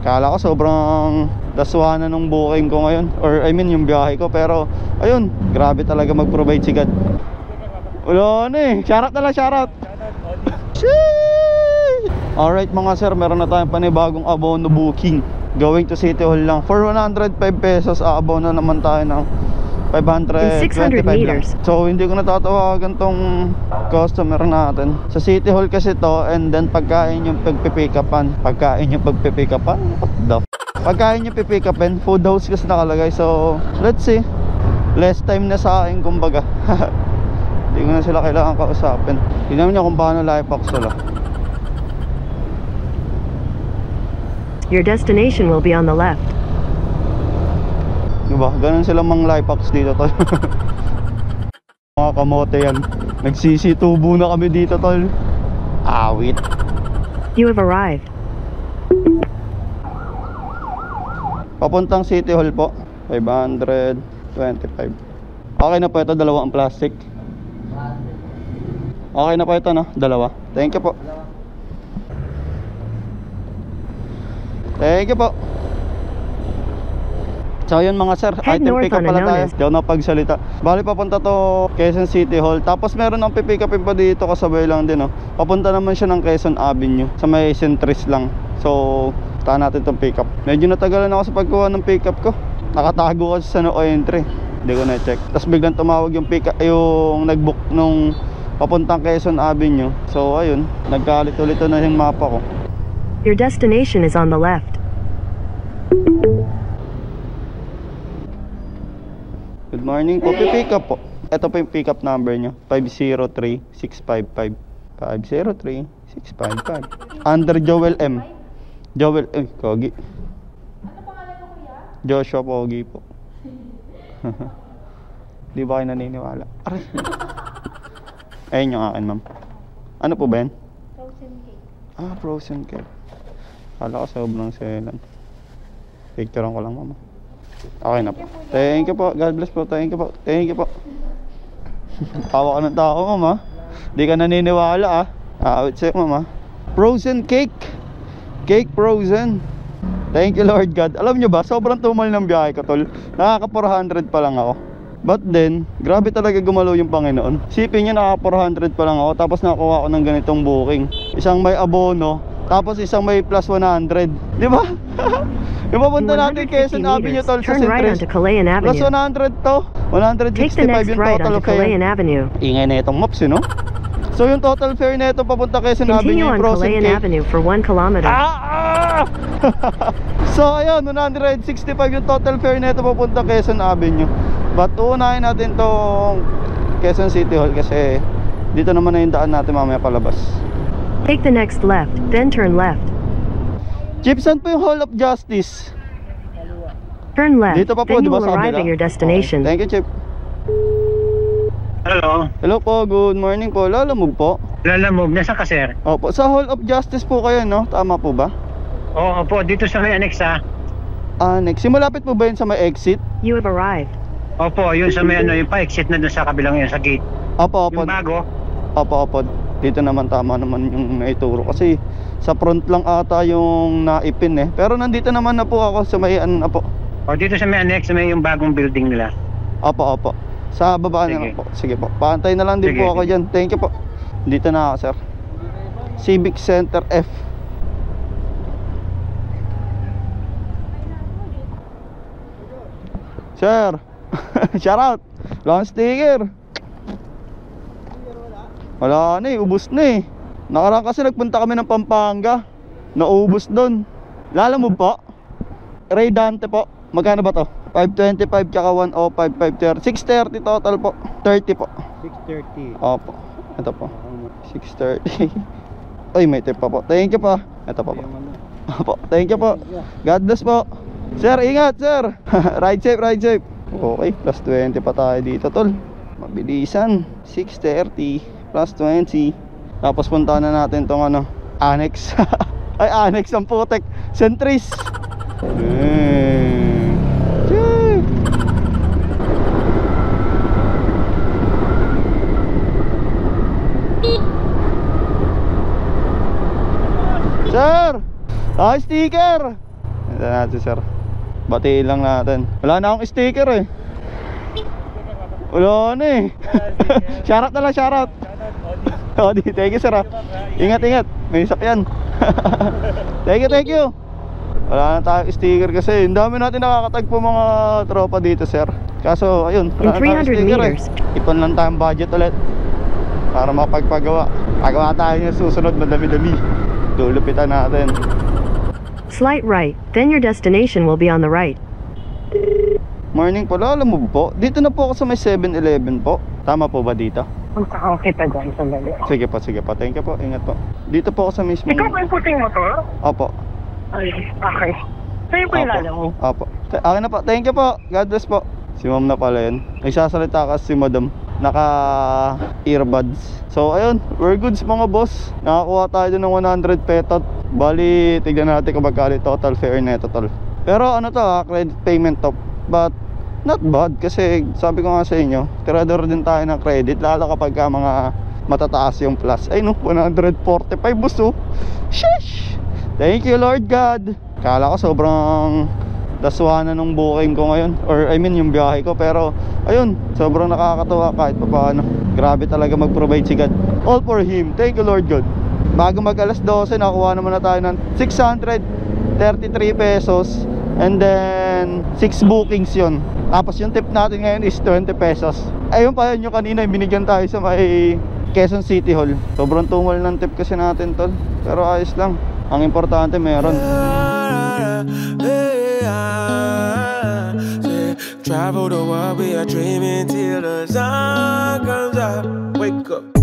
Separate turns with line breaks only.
Kala ko sobrang daswana nung booking ko ngayon, or I mean yung biyahe ko. Pero ayun, grabe talaga mag-provide si God. Wala na eh, shoutout na lang, shoutout. Alright mga sir, meron na tayong panibagong abono booking. Going to City Hall lang. For 105 pesos, aabono naman tayo ng 525 lang. So hindi ko natatawagan tong customer natin. Sa City Hall kasi to, and then pagkain yung pagpipick-upan. Pagkain yung pagpipick-upan? What the f***? Pagkain yung pipick-upin, food house kasi nakalagay. So let's see, less time na sa akin kumbaga. Hindi ko na sila kailangan kausapin. Tingnan nyo kung paano life hacks sila.
Your destination will be on the left.
Diba? Ganun silang mga life hacks dito tol. Mga kamote yan. Nagsisitubo na kami dito tol. Awit.
You have arrived.
Papuntang City Hall po, 525. Okay na po ito, dalawa ang plastic. Okay na po ito no, dalawa. Thank you po. Thank you po. So yun mga sir, item pick up pala tayo. Di ako napagsalita. Bali papunta to Quezon City Hall. Tapos meron ng pipick upin pa dito, kasabay lang din Papunta naman siya ng Quezon Avenue, sa may Centris lang. So tahan natin itong pick up. Medyo natagalan ako sa pagkuha ng pick up ko. Nakatago kasi sa no entry, hindi ko na check. Tapos biglang tumawag yung pick up, yung nagbook nung papuntang Quezon Avenue. So ayun, nagkalit-ulito na yung mapa ko.
Your destination is on the left.
Good morning po, pick up po. Ito po yung pick up number nyo, 503-655. 503-655. Under Joel M. Joel, Kogi.
Ano pangalan mo kuya?
Joshua Pogi po. Di ba kayo naniniwala? Aray. Ayun yung akin ma'am. Ano po ba yan?
Frozen cake.
Ah, frozen cake. Kala ko sobrang selan. Picturean ko lang mama. Okay na po. Thank you po. God bless po. Thank you po. Thank you po. Tawa ka ng tao mama. Di ka naniniwala Awit sa'yo mama. Frozen cake. Cake frozen. Thank you Lord God. Alam nyo ba, sobrang tumal ng biyahe ko tol. Nakaka 400 pa lang ako. But then, grabe talaga gumalaw yung Panginoon. Sipin nyo, nakaka 400 pa lang ako. Tapos nakuha ko ng ganitong booking. Isang may abono, tapos isang may plus 100. Di ba? Yung papunta natin Quezon Avenue tol sa Centris. Plus 100 to. 165 yung total fare. Ingay na itong maps no? So yung total fare na ito papunta Quezon Avenue, frozen cake.
Avenue for 1 kilometer.
So ayun, 165 yung total fare na ito papunta Quezon Avenue. But uunahin natin tong Quezon City Hall kasi dito naman na yung daan natin mamaya palabas.
Take the next left, then turn left.
Chip, saan po yung Hall of Justice?
Turn left,
dito pa po,
then you
diba,
will arrive at your destination.
Okay. Thank you, Chip.
Hello.
Hello po, good morning po. Lalamove po?
Lalamove, nasa ka sir?
Opo, sa Hall of Justice po kayo no? Tama po ba?
Oo po, dito sa may annex
Next, malapit po ba yun sa may exit?
You have arrived.
Opo, yun sa may yung pa-exit na doon sa kabilang yun, sa gate.
Opo, opo.
Yung bago?
Opo. Dito naman tama naman yung naituro. Kasi sa front lang ata yung naipin Pero nandito naman na po ako sa may na po.
O dito sa may annex, sa may yung bagong building nila.
Opo. Sa baba na lang po. Sige po. Pantay na lang din po ako dyan. Thank you po. Dito na ako sir. Civic Center F. Sir. Shout out. Long sticker. Wala na ubos na Nakaraan kasi nagpunta kami ng Pampanga. Naubos doon. Lalamove po. Ray Dante po. Magkano ba to? 525 tsaka 105, 530. 630 total po. 30 po.
630.
Opo. Ito po. 630. Ay, may tip pa po. Thank you po. Ito pa po. Opo. Thank you po. God bless po. Sir, ingat sir. Ride safe. Okay, plus 20 pa tayo dito tol. Mabilisan. 630 plus 20. Tapos punta na natin tong annex. Ay, annex ang putek. Centris. Sir, sticker. Ito natin sir. Batiin lang natin. Wala na akong sticker eh. Wala na eh. Shoutout na lang, shoutout. Odi, thank you sir ah. Ingat, ingat. May sakyan. Thank you. Wala na tayong sticker kasi. Ang dami natin nakakatagpo mga tropa dito sir. Kaso ayun, wala na
In
tayong
300
sticker
meters.
Ipon lang tayong budget ulit para mapagpagawa. Pagawa tayo ng susunod, madami-dami. Lulupitan natin.
Slight right, then your destination will be on the right.
Morning po, alam mo po, dito na po ako sa may 7-Eleven po. Tama po ba dito?
Punta ka kita dyan sandali.
Sige po, thank you po, ingat po. Dito po ako sa mismong...
Ikaw ba yung puting motor?
Opo.
Ay, okay. Sa'yo po yung lala mo?
Opo. Akin na po, thank you po, God bless po. Si ma'am na pala yun. Nagsasalita kasi si madam. Naka earbuds. So ayun, we're goods mga boss. Nakakuha tayo dun ng 100 petot. Bali, tignan natin kung magkali total fare neto tol. Pero ano to ha, credit payment to. But not bad kasi sabi ko nga sa inyo, tirador din tayo ng credit. Lalo kapag ka mga matataas yung plus. Ay no, 145 boss oh. Sheesh! Thank you Lord God. Kala ko sobrang daswa na nung booking ko ngayon, or I mean yung biyahe ko. Pero ayun, sobrang nakakatuwa kahit pa paano. Grabe talaga mag-provide si God. All for Him, thank you Lord God. Bago mag alas 12, nakuha naman na tayo ng 633 pesos. And then 6 bookings yun. Tapos yung tip natin ngayon is 20 pesos. Ayun pa yun yung kanina, binigyan tayo sa may Quezon City Hall. Sobrang tumal ng tip kasi natin tol. Pero ayos lang, ang importante meron.
Travel the world, we are dreaming till the sun comes up. Wake up.